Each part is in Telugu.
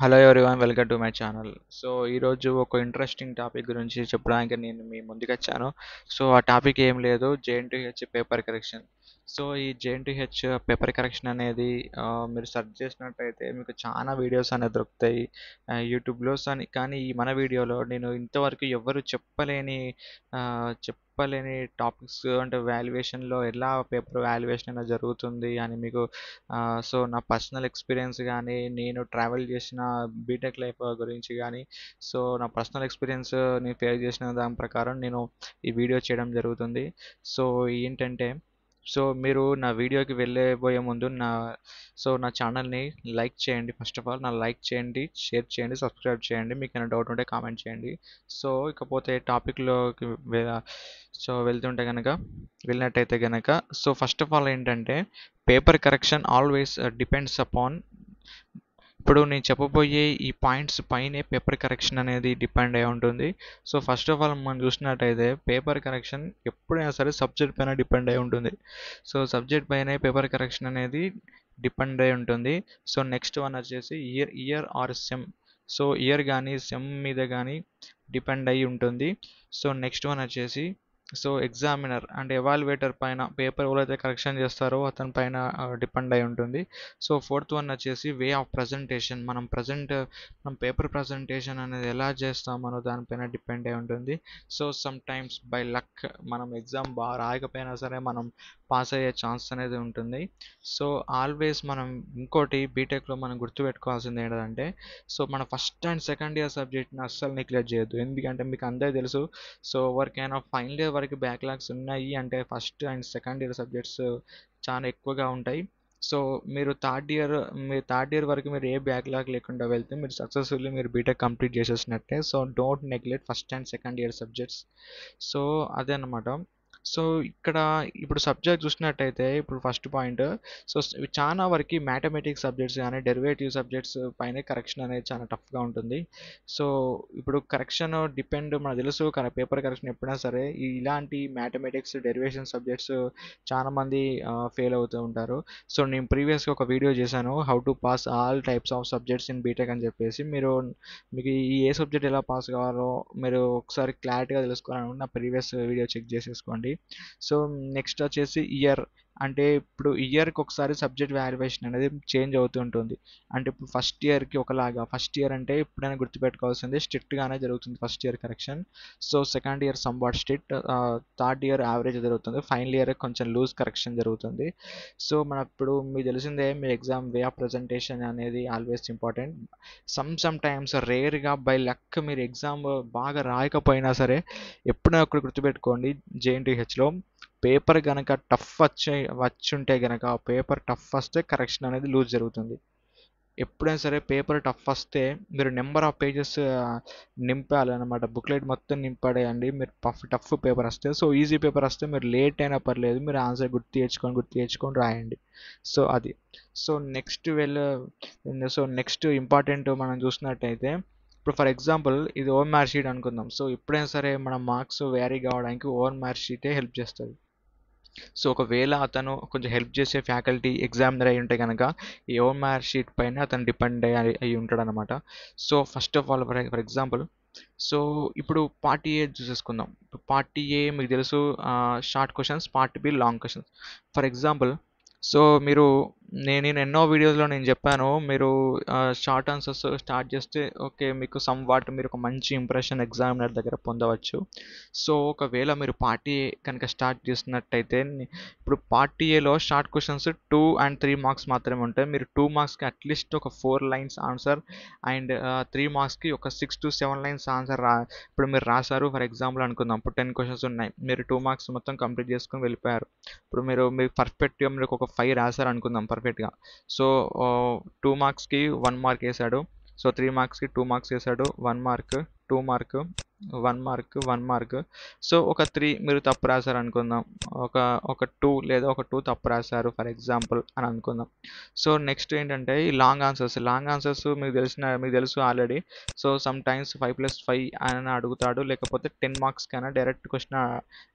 Hello everyone, welcome to my channel. So ఈరోజు ఒక ఇంట్రెస్టింగ్ టాపిక్ గురించి చెప్పడానికి నేను మీ ముందుకు వచ్చాను. సో ఆ టాపిక్ ఏం లేదు, జేఎన్టీహెచ్ పేపర్ కరెక్షన్. సో ఈ జేఎన్టీహెచ్ పేపర్ కరెక్షన్ అనేది మీరు సెర్చ్ చేసినట్టయితే మీకు చాలా వీడియోస్ అనేది దొరుకుతాయి యూట్యూబ్లో. కానీ ఈ మన వీడియోలో నేను ఇంతవరకు ఎవరు చెప్పలేని టాపిక్స్ అంటే వాల్యుయేషన్లో ఎలా పేపర్ వాల్యుయేషన్ అనేది జరుగుతుంది అని మీకు సో నా పర్సనల్ ఎక్స్పీరియన్స్ కానీ, నేను ట్రావెల్ చేసిన బీటెక్ లైఫ్ గురించి కానీ, సో నా పర్సనల్ ఎక్స్పీరియన్స్ నేను ఫేస్ చేసిన దాని ప్రకారం నేను ఈ వీడియో చేయడం జరుగుతుంది. సో ఏంటంటే, సో మీరు నా వీడియోకి వెళ్ళబోయే ముందు నా ఛానల్ని లైక్ చేయండి. ఫస్ట్ ఆఫ్ ఆల్ లైక్ చేయండి, షేర్ చేయండి, సబ్స్క్రైబ్ చేయండి. మీకు ఏమైనా డౌట్ ఉంటే కామెంట్ చేయండి. సో ఇకపోతే టాపిక్లోకి వెళ్తుంటే కనుక వెళ్ళినట్టయితే కనుక, సో ఫస్ట్ ఆఫ్ ఆల్ ఏంటంటే, paper correction always depends upon. ఇప్పుడు నేను చెప్పబోయే ఈ పాయింట్స్ పైనే పేపర్ కరెక్షన్ అనేది డిపెండ్ అయి ఉంటుంది. సో ఫస్ట్ ఆఫ్ ఆల్ మనం చూసినట్టయితే పేపర్ కరెక్షన్ ఎప్పుడైనా సరే సబ్జెక్ట్ పైన డిపెండ్ అయి ఉంటుంది. సో సబ్జెక్ట్ పైనే పేపర్ కరెక్షన్ అనేది డిపెండ్ అయి ఉంటుంది. సో నెక్స్ట్ వన్ వచ్చేసి year are sem. So year కానీ సెమ్ మీద కానీ డిపెండ్ అయి ఉంటుంది. సో నెక్స్ట్ వన్ వచ్చేసి, సో ఎగ్జామినర్ అంటే ఎవాల్యుయేటర్ పైన, పేపర్ ఎవరైతే కరెక్షన్ చేస్తారో అతని పైన డిపెండ్ అయి ఉంటుంది. సో ఫోర్త్ వన్ వచ్చేసి వే ఆఫ్ ప్రజెంటేషన్. మనం పేపర్ ప్రజెంటేషన్ అనేది ఎలా చేస్తామనో దానిపైన డిపెండ్ అయి ఉంటుంది. So some times by luck మనం ఎగ్జామ్ బాగా రాయకపోయినా సరే మనం పాస్ అయ్యే ఛాన్స్ అనేది ఉంటుంది. సో ఆల్వేస్ మనం ఇంకోటి బీటెక్లో మనం గుర్తుపెట్టుకోవాల్సింది ఏంటంటే, సో మన ఫస్ట్ అండ్ సెకండ్ ఇయర్ సబ్జెక్ట్ని అస్సలు నెగ్లెక్ట్ చేయొద్దు. ఎందుకంటే మీకు అందరికీ తెలుసు, సో ఎవరికైనా ఫైనల్ ఇయర్ వరకు బ్యాక్లాగ్స్ ఉన్నాయి అంటే first and second year subjects చాలా ఎక్కువగా ఉంటాయి. సో మీరు థర్డ్ ఇయర్ వరకు మీరు ఏ బ్యాక్లాగ్ లేకుండా వెళ్తే మీరు సక్సెస్ఫుల్లీ మీరు బీటెక్ కంప్లీట్ చేసేసినట్టే. So don't neglect first and second year subjects. So అదే అన్నమాట. సో ఇక్కడ ఇప్పుడు సబ్జెక్ట్ చూసినట్టయితే, ఇప్పుడు ఫస్ట్ పాయింట్, సో చాలా వరకు మ్యాథమెటిక్స్ సబ్జెక్ట్స్ కానీ డెరివేటివ్ సబ్జెక్ట్స్ పైన కరెక్షన్ అనేది చాలా టఫ్గా ఉంటుంది. సో ఇప్పుడు కరెక్షన్ మనకు తెలుసు, పేపర్ కరెక్షన్ ఎప్పుడైనా సరే ఇలాంటి మ్యాథమెటిక్స్ డెరివేషన్ సబ్జెక్ట్స్ చాలామంది ఫెయిల్ అవుతూ ఉంటారు. సో నేను ప్రీవియస్గా ఒక వీడియో చేశాను, how to pass all types of subjects in BTech అని చెప్పేసి. మీకు ఈ ఏ సబ్జెక్ట్ ఎలా పాస్ కావాలో మీరు ఒకసారి క్లారిటీగా తెలుసుకోవాలనుకుంటే నా ప్రీవియస్ వీడియో చెక్ చేసేసుకోండి. సో నెక్స్ట్ వచ్చేసి ఇయర్. అంటే ఇప్పుడు ఇయర్కి ఒకసారి సబ్జెక్ట్ వాల్యుయేషన్ అనేది చేంజ్ అవుతూ ఉంటుంది. అంటే ఇప్పుడు ఫస్ట్ ఇయర్కి ఒకలాగా, ఫస్ట్ ఇయర్ అంటే ఎప్పుడైనా గుర్తుపెట్టుకోవాల్సింది స్ట్రిక్ట్గానే జరుగుతుంది first year correction. So second year somewhat strict, third year average జరుగుతుంది, ఫైనల్ ఇయర్ కొంచెం లూజ్ కరెక్షన్ జరుగుతుంది. సో ఇప్పుడు మీకు తెలిసిందే, మీ ఎగ్జామ్ వే ఆఫ్ ప్రజెంటేషన్ అనేది ఆల్వేస్ ఇంపార్టెంట్. సమ్ టైమ్స్ రేర్గా బై లక్ మీరు ఎగ్జామ్ బాగా రాయకపోయినా సరే, ఎప్పుడైనా ఒకటి గుర్తుపెట్టుకోండి, జేఎన్టీహెచ్లో పేపర్ కనుక వచ్చుంటే కనుక, పేపర్ టఫ్ వస్తే కరెక్షన్ అనేది లూజ్ జరుగుతుంది. ఎప్పుడైనా సరే పేపర్ టఫ్ వస్తే మీరు నెంబర్ ఆఫ్ పేజెస్ నింపాలన్నమాట, బుక్లెట్ మొత్తం నింపడేయండి మీరు. టఫ్ పేపర్ వస్తే, సో ఈజీ పేపర్ వస్తే మీరు లేట్ అయినా పర్లేదు, మీరు ఆన్సర్ గుర్తు తెచ్చుకొని రాయండి. సో అది. సో నెక్స్ట్ ఇంపార్టెంట్ మనం చూసినట్టయితే, ఇప్పుడు ఫర్ ఎగ్జాంపుల్ ఇది ఓన్ మార్క్ షీట్ అనుకుందాం. సో ఎప్పుడైనా సరే మన మార్క్స్ వ్యారీ కావడానికి ఓన్ మార్క్ షీటే హెల్ప్ చేస్తుంది. సో ఒకవేళ అతను కొంచెం హెల్ప్ చేసే ఫ్యాకల్టీ ఎగ్జామినర్ అయి ఉంటే కనుక ఈ ఓన్ మార్క్ షీట్ పైన అతను డిపెండ్ అయి ఉంటాడు అనమాట. So first of all for example, so ఇప్పుడు పార్ట్ ఏ చూసేసుకుందాం. పార్ట్ ఏ మీకు తెలుసు, short questions, part be long questions. For example, so నేను ఎన్నో వీడియోస్లో నేను చెప్పాను, మీరు షార్ట్ ఆన్సర్స్ స్టార్ట్ చేస్తే ఓకే, మీకు సమ్ వాట్ మీరు ఒక మంచి ఇంప్రెషన్ ఎగ్జామినర్ దగ్గర పొందవచ్చు. సో ఒకవేళ మీరు పార్టీ ఏ కనుక స్టార్ట్ చేసినట్టయితే, ఇప్పుడు పార్టీ ఏలో షార్ట్ క్వశ్చన్స్ 2 and 3 మార్క్స్ మాత్రమే ఉంటాయి. మీరు 2 మార్క్స్కి అట్లీస్ట్ ఒక 4 లైన్స్ ఆన్సర్, అండ్ 3 మార్క్స్కి ఒక 6 to 7 లైన్స్ ఆన్సర్ ఇప్పుడు మీరు రాశారు ఫర్ ఎగ్జాంపుల్ అనుకుందాం. ఇప్పుడు 10 క్వశ్చన్స్ ఉన్నాయి, మీరు 2 మార్క్స్ మొత్తం కంప్లీట్ చేసుకొని వెళ్ళిపోయారు. ఇప్పుడు మీరు పర్ఫెక్ట్గా మీరు ఒక 5 రాశారు అనుకుందాం పర్ఫెక్ట్గా. సో 2 మార్క్స్కి 1 మార్క్ వేసాడు, సో 3 మార్క్స్కి 2 మార్క్స్ వేసాడు, 1 mark, 2 mark, 1 mark, 1 mark. So ఒక 3 మీరు తప్పు రాశారు అనుకుందాం, ఒక ఒక 2 లేదా ఒక 2 తప్పు రాశారు ఫర్ ఎగ్జాంపుల్ అని అనుకుందాం. సో నెక్స్ట్ ఏంటంటే ఈ లాంగ్ ఆన్సర్స్ మీకు తెలుసు ఆల్రెడీ. సో సమ్ టైమ్స్ 5+5 అని అడుగుతాడు, లేకపోతే 10 మార్క్స్ కైనా డైరెక్ట్ క్వశ్చన్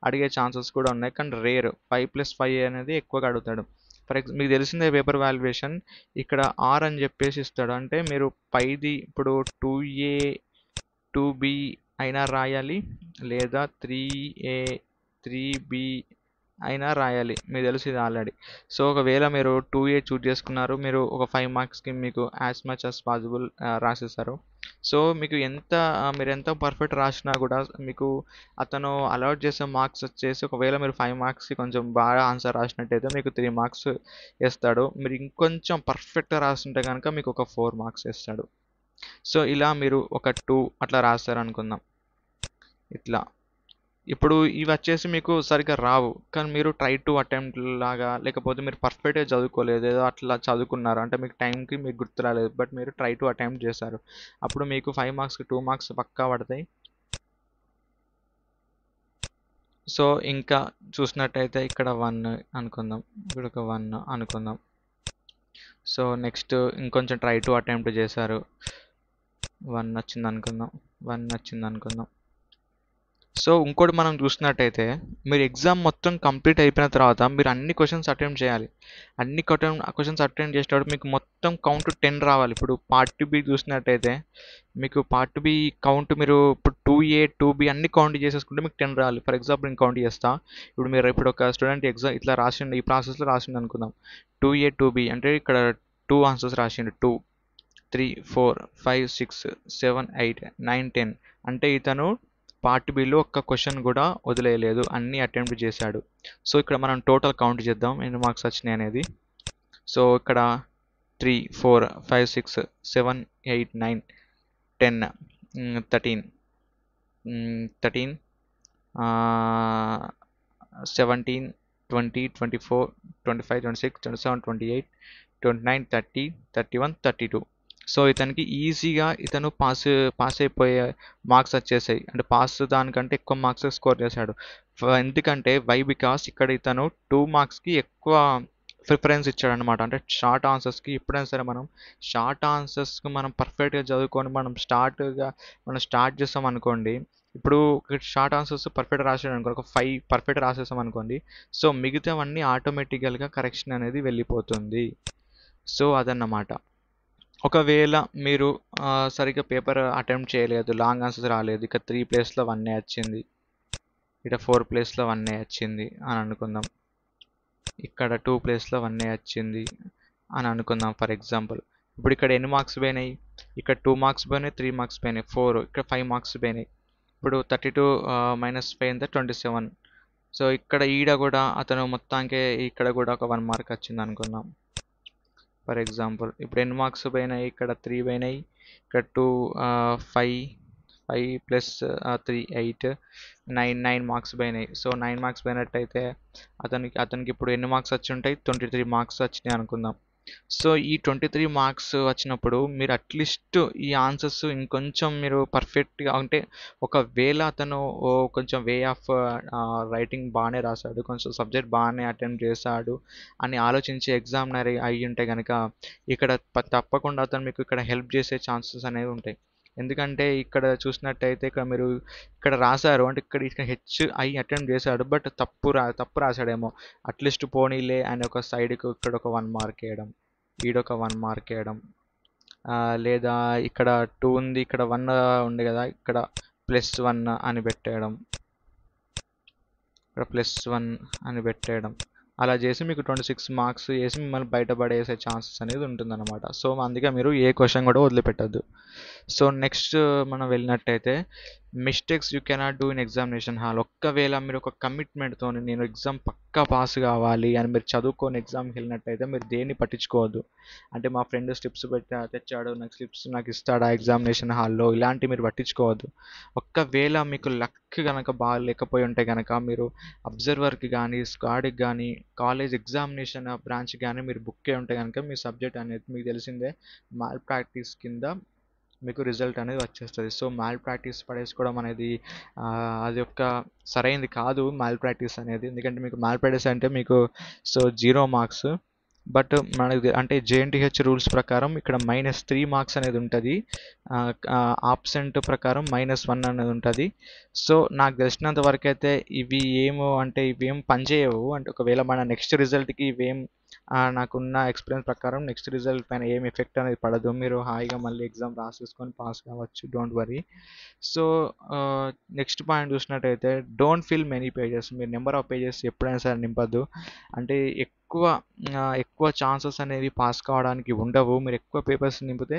అడిగే ఛాన్సెస్ కూడా ఉన్నాయి. కానీ రేర్ 5+5 అనేది ఎక్కువగా అడుగుతాడు. మీకు తెలిసిందే పేపర్ వాల్యుయేషన్. ఇక్కడ ఆర్ అని చెప్పేసి ఇస్తాడు. అంటే మీరు పైది ఇప్పుడు 2A 2B అయినా రాయాలి, లేదా 3A 3B అయినా రాయాలి. మీకు తెలుసు ఇది ఆల్రెడీ. సో ఒకవేళ మీరు 2A చూజ్ చేసుకున్నారు, మీరు ఒక 5 మార్క్స్కి మీకు యాజ్ మచ్ యాజ్ పాసిబుల్ రాసేస్తారు. సో మీకు మీరు ఎంత పర్ఫెక్ట్ రాసినా కూడా మీకు అతను అలౌట్ చేసే మార్క్స్ వచ్చేసి, ఒకవేళ మీరు 5 మార్క్స్కి కొంచెం బాగా ఆన్సర్ రాసినట్టయితే మీకు 3 మార్క్స్ వేస్తాడు. మీరు ఇంకొంచెం పర్ఫెక్ట్గా రాస్తుంటే కనుక మీకు ఒక 4 మార్క్స్ వేస్తాడు. సో ఇలా మీరు ఒక 2 అట్లా రాస్తారు అనుకుందాం. ఇట్లా ఇప్పుడు ఇవి వచ్చేసి మీకు సరిగ్గా రావు, కానీ మీరు ట్రై టు అటెంప్ట్ లాగా, లేకపోతే మీరు పర్ఫెక్ట్గా చదువుకోలేదు, ఏదో అట్లా చదువుకున్నారు అంటే మీకు టైంకి మీకు గుర్తు రాలేదు, బట్ మీరు ట్రై టు అటెంప్ట్ చేశారు. అప్పుడు మీకు 5 మార్క్స్కి 2 మార్క్స్ పక్కా పడతాయి. సో ఇంకా చూసినట్టయితే ఇక్కడ 1 అనుకుందాం, ఇక్కడ ఒక 1 అనుకుందాం. సో నెక్స్ట్ ఇంకొంచెం ట్రై టు అటెంప్ట్ చేశారు, 1 వచ్చింది అనుకుందాం, 1 వచ్చింది అనుకుందాం. సో ఇంకోటి మనం చూసినట్టయితే, మీరు ఎగ్జామ్ మొత్తం కంప్లీట్ అయిపోయిన తర్వాత మీరు అన్ని క్వశ్చన్స్ అటెంప్ట్ చేయాలి. అన్ని క్వశ్చన్స్ అటెంప్ట్ చేసేటప్పుడు మీకు మొత్తం కౌంట్ 10 రావాలి. ఇప్పుడు పార్ట్ బి చూసినట్టయితే మీకు పార్ట్ బి కౌంట్ మీరు ఇప్పుడు 2A 2B అన్ని కౌంట్ చేసేసుకుంటే మీకు 10 రావాలి. ఫర్ ఎగ్జాంపుల్ నేను కౌంట్ చేస్తా. ఇప్పుడు ఒక స్టూడెంట్ ఎగ్జామ్ ఇట్లా రాసిండు, ఈ ప్రాసెస్లో రాసిండు అనుకుందాం. 2A 2B అంటే ఇక్కడ 2 ఆన్సర్స్ రాసిండు, 2 3 4 5 6 7 8 9 10. అంటే ఇతను పార్ట్ బిలో ఒక్క క్వశ్చన్ కూడా వదిలేయలేదు, అన్నీ అటెంప్ట్ చేశాడు. సో ఇక్కడ మనం టోటల్ కౌంట్ చేద్దాం ఎన్ని మార్క్స్ వచ్చినాయి అనేది. సో ఇక్కడ 3 4 5 6 7 8 9 10 13 13 17 20 24 25 26 27 28 29 30 31 32. సో ఇతనికి ఈజీగా పాస్ అయిపోయే మార్క్స్ వచ్చేసాయి. అంటే పాస్ దానికంటే ఎక్కువ మార్క్స్ స్కోర్ చేశాడు. ఎందుకంటే బికాస్ ఇక్కడ ఇతను 2 మార్క్స్కి ఎక్కువ ప్రిఫరెన్స్ ఇచ్చాడు అనమాట. అంటే షార్ట్ ఆన్సర్స్కి ఎప్పుడైనా సరే మనం షార్ట్ ఆన్సర్స్కి మనం పర్ఫెక్ట్గా చదువుకొని మనం స్టార్ట్ చేస్తాం అనుకోండి. ఇప్పుడు షార్ట్ ఆన్సర్స్ పర్ఫెక్ట్ రాసాడు అనుకో, ఒక 5 పర్ఫెక్ట్ రాసేసాం అనుకోండి. సో మిగతావన్నీ ఆటోమేటికల్గా కరెక్షన్ అనేది వెళ్ళిపోతుంది. సో అదన్నమాట. ఒకవేళ మీరు సరిగ్గా పేపర్ అటెంప్ట్ చేయలేదు, లాంగ్ ఆన్సర్స్ రాలేదు, ఇక 3 ప్లేస్లో 1 వచ్చింది, ఇక్కడ 4 ప్లేస్లో 1 వచ్చింది అని అనుకుందాం, ఇక్కడ 2 ప్లేస్లో 1 వచ్చింది అని అనుకుందాం ఫర్ ఎగ్జాంపుల్. ఇప్పుడు ఇక్కడ ఎన్ని మార్క్స్ పోయినాయి, ఇక్కడ 2 మార్క్స్ పోయినాయి, 3 మార్క్స్ పోయినాయి, 4, ఇక్కడ 5 మార్క్స్ పోయినాయి. ఇప్పుడు 32 - 5 ఎంత 27. సో ఇక్కడ కూడా అతను మొత్తానికి ఇక్కడ కూడా ఒక 1 మార్క్ వచ్చింది అనుకుందాం ఫర్ ఎగ్జాంపుల్. ఇప్పుడు ఎన్ని మార్క్స్ పోయినాయి, ఇక్కడ 3 పోయినాయి, ఇక్కడ 2 5 5 ప్లస్ 3 8 9 మార్క్స్ పోయినాయి. సో 9 మార్క్స్ పోయినట్టయితే అతనికి ఇప్పుడు ఎన్ని మార్క్స్ వచ్చి ఉంటాయి, 23 మార్క్స్ వచ్చినాయి అనుకుందాం. సో ఈ 23 మార్క్స్ వచ్చినప్పుడు మీరు అట్లీస్ట్ ఈ ఆన్సర్స్ ఇంకొంచెం మీరు పర్ఫెక్ట్గా అంటే, ఒకవేళ అతను కొంచెం వే ఆఫ్ రైటింగ్ బాగానే రాశాడు, కొంచెం సబ్జెక్ట్ బాగానే అటెంప్ట్ చేశాడు అని ఆలోచించి ఎగ్జామినర్ అయ్యి ఉంటే కనుక ఇక్కడ తప్పకుండా అతను మీకు ఇక్కడ హెల్ప్ చేసే ఛాన్సెస్ అనేవి ఉంటాయి. ఎందుకంటే ఇక్కడ చూసినట్టయితే మీరు ఇక్కడ రాశారు అంటే ఇక్కడ HI అటెంప్ట్ చేశాడు, బట్ తప్పు రాశాడేమో, అట్లీస్ట్ పోనీలే అని ఒక సైడ్కి ఇక్కడ ఒక 1 మార్క్ వేయడం, ఈడొక 1 మార్క్ వేయడం, లేదా ఇక్కడ 2 ఉంది, ఇక్కడ 1 ఉంది కదా, ఇక్కడ +1 అని పెట్టేయడం, ఇక్కడ +1 అని పెట్టేయడం. అలా చేసి మీకు 26 మార్క్స్ వేసి మిమ్మల్ని బయటపడేసే ఛాన్సెస్ అనేది ఉంటుందన్నమాట. సో అందుకే మీరు ఏ క్వశ్చన్ కూడా వదిలిపెట్టద్దు. సో నెక్స్ట్ మనం వెళ్ళినట్టయితే, mistakes you cannot do in examination hall. ఒక్కవేళ మీరు ఒక కమిట్మెంట్తో నేను ఎగ్జామ్ పక్కా పాస్ కావాలి అని మీరు చదువుకొని ఎగ్జామ్కి వెళ్ళినట్టయితే మీరు దేన్ని పట్టించుకోవద్దు. అంటే మా ఫ్రెండ్ స్లిప్స్ తెచ్చాడు, నాకు స్లిప్స్ నాకు ఇస్తాడా ఎగ్జామినేషన్ హాల్లో, ఇలాంటివి మీరు పట్టించుకోవద్దు. ఒక్కవేళ మీకు లక్ కనుక బాగా లేకపోయి ఉంటే కనుక మీరు అబ్జర్వర్కి కానీ, స్క్వాడ్కి కానీ, కాలేజ్ ఎగ్జామినేషన్ బ్రాంచ్కి కానీ మీరు బుక్ అయి ఉంటే కనుక మీ సబ్జెక్ట్ అనేది మీకు తెలిసిందే మాల్ ప్రాక్టీస్ కింద మీకు రిజల్ట్ అనేది వచ్చేస్తుంది. సో మాల్ ప్రాక్టీస్ పడేసుకోవడం అనేది అది సరైనది కాదు మాల్ ప్రాక్టీస్ అనేది. ఎందుకంటే మీకు మాల్ ప్రాక్టీస్ అంటే మీకు 0 మార్క్స్. బట్ మనకి అంటే JNTH రూల్స్ ప్రకారం ఇక్కడ -3 మార్క్స్ అనేది ఉంటుంది, ఆబ్సెంట్ ప్రకారం -1 అనేది ఉంటుంది. సో నాకు తెలిసినంత వరకు అయితే ఇవేం పనిచేయవు. అంటే ఒకవేళ మన నెక్స్ట్ రిజల్ట్కి ఇవేం నాకున్న ఎక్స్పీరియన్స్ ప్రకారం నెక్స్ట్ రిజల్ట్ పైన ఏం ఎఫెక్ట్ అనేది పడదు. మీరు హాయిగా మళ్ళీ ఎగ్జామ్ రాసేసుకొని పాస్ కావచ్చు, don't worry. So next point చూసినట్టయితే డోంట్ ఫిల్ మెనీ పేజెస్. మీరు నెంబర్ ఆఫ్ పేజెస్ ఎప్పుడైనా సరే నింపద్దు. అంటే ఎక్కువ ఛాన్సెస్ అనేవి పాస్ కావడానికి ఉండవు. మీరు ఎక్కువ పేపర్స్ నింపితే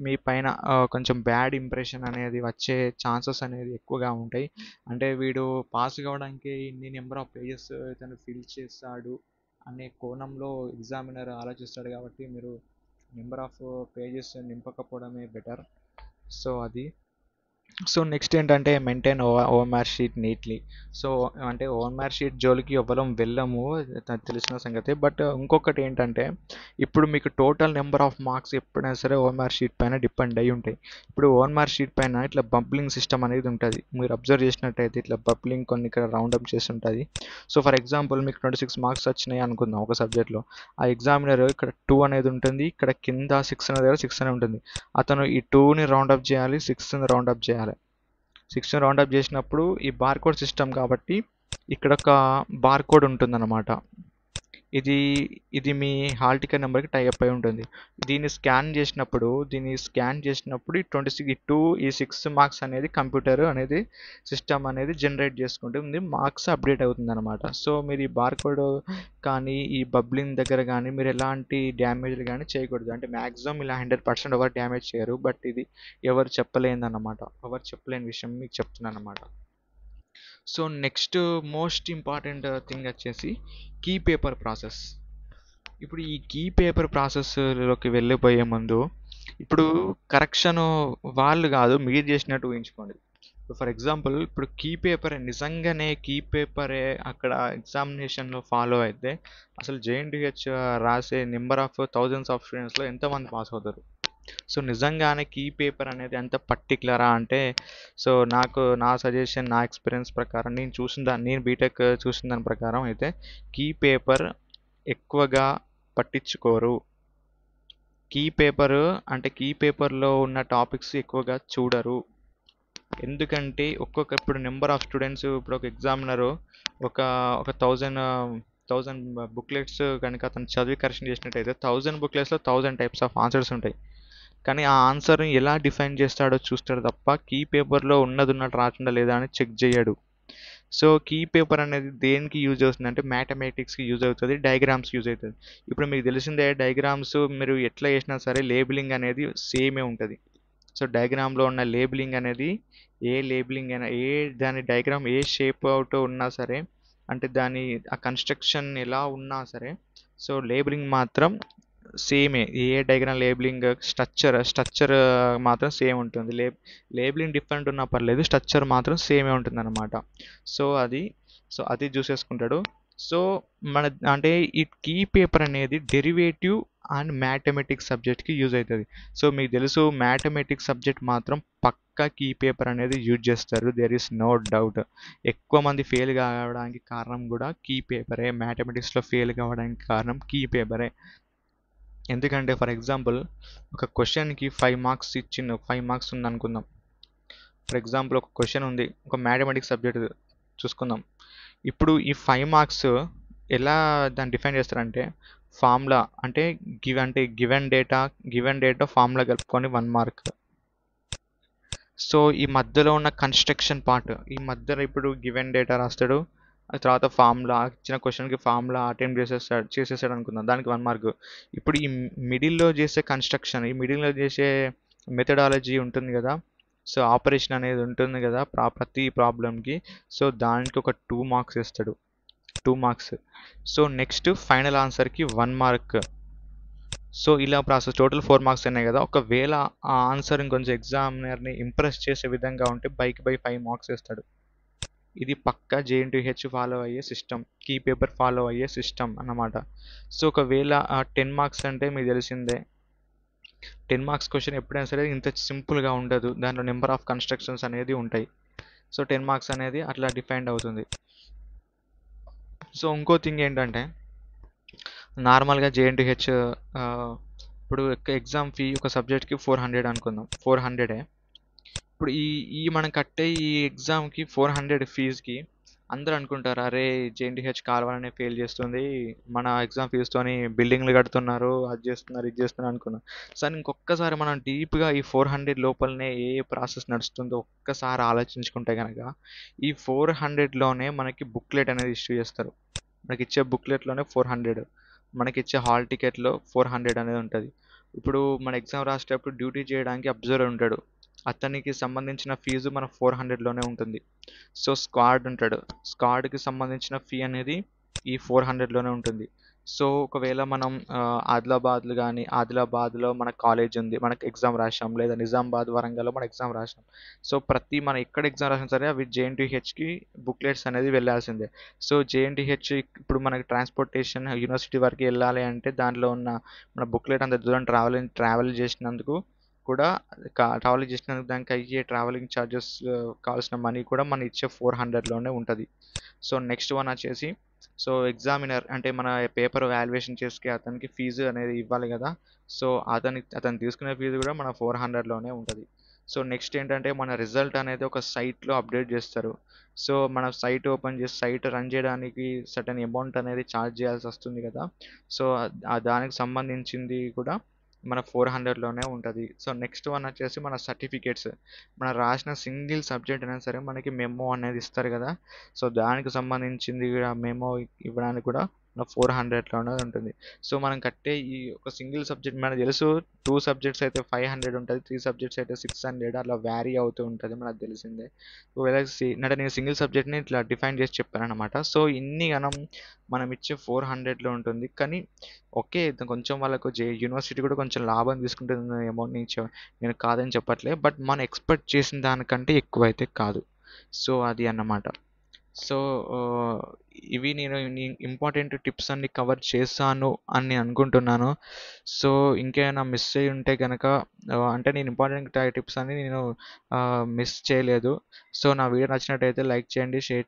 మీ పైన కొంచెం బ్యాడ్ ఇంప్రెషన్ అనేది వచ్చే ఛాన్సెస్ అనేది ఎక్కువగా ఉంటాయి. అంటే వీడు పాస్ కావడానికి ఇన్ని నెంబర్ ఆఫ్ పేజెస్ తను ఫిల్ చేస్తాడు అనే కోణంలో ఎగ్జామినర్ ఆలోచిస్తాడు. కాబట్టి మీరు నెంబర్ ఆఫ్ పేజెస్ నింపకపోవడమే బెటర్. సో అది. సో నెక్స్ట్ ఏంటంటే maintain OMR sheet neatly. So అంటే ఓఎంఆర్ షీట్ జోలికి ఎవ్వరం వెళ్ళము, తెలిసిన సంగతి. బట్ ఇంకొకటి ఏంటంటే ఇప్పుడు మీకు టోటల్ నెంబర్ ఆఫ్ మార్క్స్ ఎప్పుడైనా సరే ఓఎంఆర్ షీట్ పైన డిపెండ్ అయి ఉంటాయి. ఇప్పుడు ఓఎంఆర్ షీట్ పైన ఇట్లా బబ్లింగ్ సిస్టమ్ అనేది ఉంటుంది. మీరు అబ్జర్వ్ చేసినట్టయితే ఇట్లా బబ్లింగ్ కొన్ని ఇక్కడ రౌండప్ చేసి ఉంటుంది. సో ఫర్ ఎగ్జాంపుల్ మీకు 26 మార్క్స్ వచ్చినాయి అనుకుందాం ఒక సబ్జెక్ట్లో. ఆ ఎగ్జామినర్ ఇక్కడ 2 అనేది ఉంటుంది, ఇక్కడ కింద 6 అనేది 6 అనేది ఉంటుంది. అతను ఈ 2ని రౌండప్ చేయాలి, 6ని రౌండప్ చేయాలి. 6ని రౌండప్ చేసినప్పుడు ఈ బార్కోడ్ సిస్టమ్ కాబట్టి ఇక్కడ ఒక బార్కోడ్ ఉంటుందన్నమాట. ఇది మీ హాల్ టికెట్ నెంబర్కి టైఅప్ అయి ఉంటుంది. దీన్ని స్కాన్ చేసినప్పుడు ఈ 26 ఈ 6 మార్క్స్ అనేది కంప్యూటర్ అనేది సిస్టమ్ అనేది జనరేట్ చేసుకుంటుంది, మార్క్స్ అప్డేట్ అవుతుంది అనమాట. సో మీరు ఈ బార్కోడ్ కానీ ఈ బబ్లింగ్ దగ్గర కానీ మీరు ఎలాంటి డ్యామేజ్లు కానీ చేయకూడదు. అంటే మ్యాక్సిమం ఇలా 100% ఎవరు డ్యామేజ్ చేయరు. బట్ ఇది ఎవరు చెప్పలేని విషయం మీకు చెప్తున్నాను అనమాట. So next most important thing వచ్చేసి కీ పేపర్ ప్రాసెస్. ఇప్పుడు ఈ కీ పేపర్ ప్రాసెస్లోకి వెళ్ళిపోయే ముందు ఇప్పుడు కరెక్షన్ వాళ్ళు కాదు, మీరు చేసినట్టు ఊహించుకోండి. ఫర్ ఎగ్జాంపుల్ ఇప్పుడు కీ పేపర్ నిజంగానే కీ పేపరే అక్కడ ఎగ్జామినేషన్లో ఫాలో అయితే అసలు జేఎన్టీహెచ్ రాసే నెంబర్ ఆఫ్ థౌజండ్స్ ఆఫ్ స్టూడెంట్స్లో ఎంతమంది పాస్ అవుతారు? సో నిజంగానే కీ పేపర్ అనేది అంత పర్టికులరా అంటే, సో నా సజెషన్, నా ఎక్స్పీరియన్స్ ప్రకారం నేను బీటెక్ చూసిన దాని ప్రకారం అయితే కీ పేపర్ ఎక్కువగా పట్టించుకోరు. కీ పేపర్లో ఉన్న టాపిక్స్ ఎక్కువగా చూడరు. ఎందుకంటే ఇప్పుడు నెంబర్ ఆఫ్ స్టూడెంట్స్, ఇప్పుడు ఒక ఎగ్జామినరు ఒక 1000 బుక్లెట్స్ కనుక అతను చదివి కరెక్షన్ చేసినట్టయితే 1000 బుక్లెట్స్లో 1000 టైప్స్ ఆఫ్ ఆన్సర్స్ ఉంటాయి. కానీ ఆ ఆన్సర్ని ఎలా డిఫైన్ చేస్తాడో చూస్తాడు తప్ప కీ పేపర్లో ఉన్నట్టు రాసిందా లేదా అని చెక్ చేయడు. సో కీ పేపర్ అనేది దేనికి యూజ్ అవుతుంది అంటే మ్యాథమెటిక్స్కి యూజ్ అవుతుంది, డయాగ్రామ్స్కి యూజ్ అవుతుంది. ఇప్పుడు మీకు తెలిసిందే డయాగ్రామ్స్ మీరు ఎట్లా చేసినా సరే లేబులింగ్ అనేది సేమే ఉంటుంది. సో డయాగ్రామ్లో ఉన్న లేబులింగ్ అనేది దాని డయాగ్రామ్ ఏ షేప్ అవుట్ ఉన్నా సరే, అంటే ఆ కన్స్ట్రక్షన్ ఎలా ఉన్నా సరే, సో లేబులింగ్ మాత్రం సేమే. ఏ డయాగ్రామ్ లేబులింగ్ స్ట్రక్చర్ మాత్రం సేమ్ ఉంటుంది. లేబులింగ్ డిఫరెంట్ ఉన్నా పర్లేదు, స్ట్రక్చర్ మాత్రం సేమే ఉంటుంది అనమాట. సో అది చూసేసుకుంటాడు. సో అంటే ఈ కీ పేపర్ అనేది డెరివేటివ్ అండ్ మ్యాథమెటిక్స్ సబ్జెక్ట్కి యూజ్ అవుతుంది. సో మీకు తెలుసు మ్యాథమెటిక్స్ సబ్జెక్ట్ మాత్రం పక్కా కీ పేపర్ అనేది యూజ్ చేస్తారు, దేర్ ఈస్ నో డౌట్. ఎక్కువ మంది ఫెయిల్ కావడానికి కారణం కూడా కీ పేపరే. మ్యాథమెటిక్స్లో ఫెయిల్ కావడానికి కారణం కీ పేపరే. ఎందుకంటే ఫర్ ఎగ్జాంపుల్ ఒక క్వశ్చన్కి 5 మార్క్స్ ఉంది అనుకుందాం. ఫర్ ఎగ్జాంపుల్ ఒక క్వశ్చన్ ఉంది, ఒక మ్యాథమెటిక్స్ సబ్జెక్ట్ చూసుకుందాం. ఇప్పుడు ఈ 5 మార్క్స్ ఎలా దాన్ని డిఫైన్ చేస్తారంటే ఫార్ములా, అంటే గివెన్ డేటా ఫార్ములా కలుపుకొని 1 మార్క్. సో ఈ మధ్యలో ఉన్న కన్స్ట్రక్షన్ పార్ట్, ఈ మధ్యలో ఇప్పుడు గివెన్ డేటా రాస్తాడు, ఆ తర్వాత ఫార్ములా ఇచ్చిన క్వశ్చన్కి ఫార్ములా అటెంప్ట్ చేసేసాడు అనుకుందాం, దానికి 1 మార్క్. ఇప్పుడు ఈ మిడిల్లో చేసే కన్స్ట్రక్షన్, ఈ మిడిల్లో చేసే మెథడాలజీ ఉంటుంది కదా, సో ఆపరేషన్ అనేది ఉంటుంది కదా ప్రతి ప్రాబ్లంకి, సో దానికి ఒక 2 మార్క్స్ ఇస్తాడు, 2 మార్క్స్. సో నెక్స్ట్ ఫైనల్ ఆన్సర్కి 1 మార్క్. సో ఇలా ప్రాసెస్ టోటల్ 4 మార్క్స్ ఉన్నాయి కదా. ఒకవేళ ఆ ఆన్సర్ ఇంకొంచెం ఎగ్జామినర్ని ఇంప్రెస్ చేసే విధంగా ఉంటే బై 5 మార్క్స్ వేస్తాడు. ఇది పక్కా జేఎన్టీహెచ్ ఫాలో అయ్యే సిస్టమ్, కీ పేపర్ ఫాలో అయ్యే సిస్టమ్ అన్నమాట. సో ఒకవేళ 10 మార్క్స్ అంటే మీకు తెలిసిందే, 10 మార్క్స్ క్వశ్చన్ ఎప్పుడైనా సరే ఇంత సింపుల్గా ఉండదు, దాంట్లో నెంబర్ ఆఫ్ కన్స్ట్రక్షన్స్ అనేది ఉంటాయి. సో 10 మార్క్స్ అనేది అట్లా డిఫైన్డ్ అవుతుంది. సో ఇంకో థింగ్ ఏంటంటే నార్మల్గా జేఎన్టీహెచ్ ఇప్పుడు ఎగ్జామ్ ఫీ ఒక సబ్జెక్ట్కి 400 అనుకుందాం, 400. ఇప్పుడు మనం కట్టే ఈ ఎగ్జామ్కి 400 ఫీజుకి అందరూ అనుకుంటారు, అరే జేఎన్టీహెచ్ కావాలనే ఫెయిల్ చేస్తుంది, మన ఎగ్జామ్ ఫీజుతోని బిల్డింగ్లు కడుతున్నారు, అది చేస్తున్నారు, ఇది చేస్తున్నారు అనుకున్నాం. సరే ఇంకొకసారి మనం డీప్గా ఈ 400 లోపలనే ఏ ఏ ప్రాసెస్ నడుస్తుందో ఒక్కసారి ఆలోచించుకుంటే కనుక, ఈ 400లోనే మనకి బుక్లెట్ అనేది ఇష్యూ చేస్తారు. మనకిచ్చే బుక్లెట్లోనే 400, మనకిచ్చే హాల్ టికెట్లో 400 అనేది ఉంటుంది. ఇప్పుడు మన ఎగ్జామ్ రాసేటప్పుడు డ్యూటీ చేయడానికి అబ్జర్వర్ ఉంటాడు, అతనికి సంబంధించిన ఫీజు మన 400లోనే ఉంటుంది. సో స్క్వాడ్ ఉంటాడు, స్క్వాడ్కి సంబంధించిన ఫీ అనేది ఈ 400లోనే ఉంటుంది. సో ఒకవేళ మనం ఆదిలాబాద్లో మన కాలేజ్ ఉంది, మనకి ఎగ్జామ్ రాసాం, లేదా నిజామాబాద్ వరంగల్లో మన ఎగ్జామ్ రాసాం. సో మన ఎక్కడ ఎగ్జామ్ రాసినా సరే అవి జేఎన్టీహెచ్కి బుక్లెట్స్ అనేది వెళ్ళాల్సిందే. సో జేఎన్టీహెచ్ ఇప్పుడు మనకి ట్రాన్స్పోర్టేషన్ యూనివర్సిటీ వరకు వెళ్ళాలి అంటే దాంట్లో ఉన్న మన బుక్లెట్ అంత దూరం ట్రావెల్ చేసినందుకు కూడా ట్రావెల్ చేసినందుకు దానికి అయ్యే ట్రావెలింగ్ ఛార్జెస్, కావాల్సిన మనీ కూడా మనం ఇచ్చే 400లోనే ఉంటుంది. సో నెక్స్ట్ వన్ వచ్చేసి, సో ఎగ్జామినర్ అంటే మన పేపర్ వాల్యుయేషన్ చేసే అతనికి ఫీజు అనేది ఇవ్వాలి కదా. సో అతను తీసుకునే ఫీజు కూడా మన 400లోనే ఉంటుంది. సో నెక్స్ట్ ఏంటంటే మన రిజల్ట్ అనేది ఒక సైట్లో అప్డేట్ చేస్తారు. సో మన సైట్ ఓపెన్ చేసి సైట్ రన్ చేయడానికి సర్టెన్ అమౌంట్ అనేది ఛార్జ్ చేయాల్సి వస్తుంది కదా. సో దానికి సంబంధించింది కూడా మన 400లోనే ఉంటుంది. సో నెక్స్ట్ వన్ వచ్చేసి మన సర్టిఫికేట్స్, మనం రాసిన సింగిల్ సబ్జెక్ట్ అయినా సరే మనకి మెమో అనేది ఇస్తారు కదా. సో దానికి సంబంధించింది కూడా మెమో ఇవ్వడానికి కూడా మన 400లోనే ఉంటుంది. సో మనం కట్టే ఈ ఒక సింగిల్ సబ్జెక్ట్ మనకు తెలుసు, 2 సబ్జెక్ట్స్ అయితే 500 ఉంటుంది, 3 సబ్జెక్ట్స్ అయితే 600, అలా వ్యారీ అవుతూ ఉంటుంది, మనకు తెలిసిందే. ఒకవేళ అంటే నేను సింగిల్ సబ్జెక్ట్ని ఇట్లా డిఫైన్ చేసి చెప్పాను అనమాట. సో ఇన్ని గనం మనం ఇచ్చే 400లో ఉంటుంది. కానీ ఓకే, కొంచెం వాళ్ళకు యూనివర్సిటీ కూడా కొంచెం లాభం తీసుకుంటుంది అమౌంట్ నుంచి, నేను కాదని చెప్పట్లే, బట్ మనం ఎక్స్పెక్ట్ చేసిన దానికంటే ఎక్కువ అయితే కాదు. సో అది అన్నమాట. సో ఇవి నేను ఇంపార్టెంట్ టిప్స్ అన్ని కవర్ చేశాను అని నేను అనుకుంటున్నాను. సో ఇంకేమైనా మిస్ అయ్యి ఉంటే కనుక, అంటే నేను ఇంపార్టెంట్ టిప్స్ అని నేను మిస్ చేయలేదు. సో నా వీడియో నచ్చినట్టయితే లైక్ చేయండి, షేర్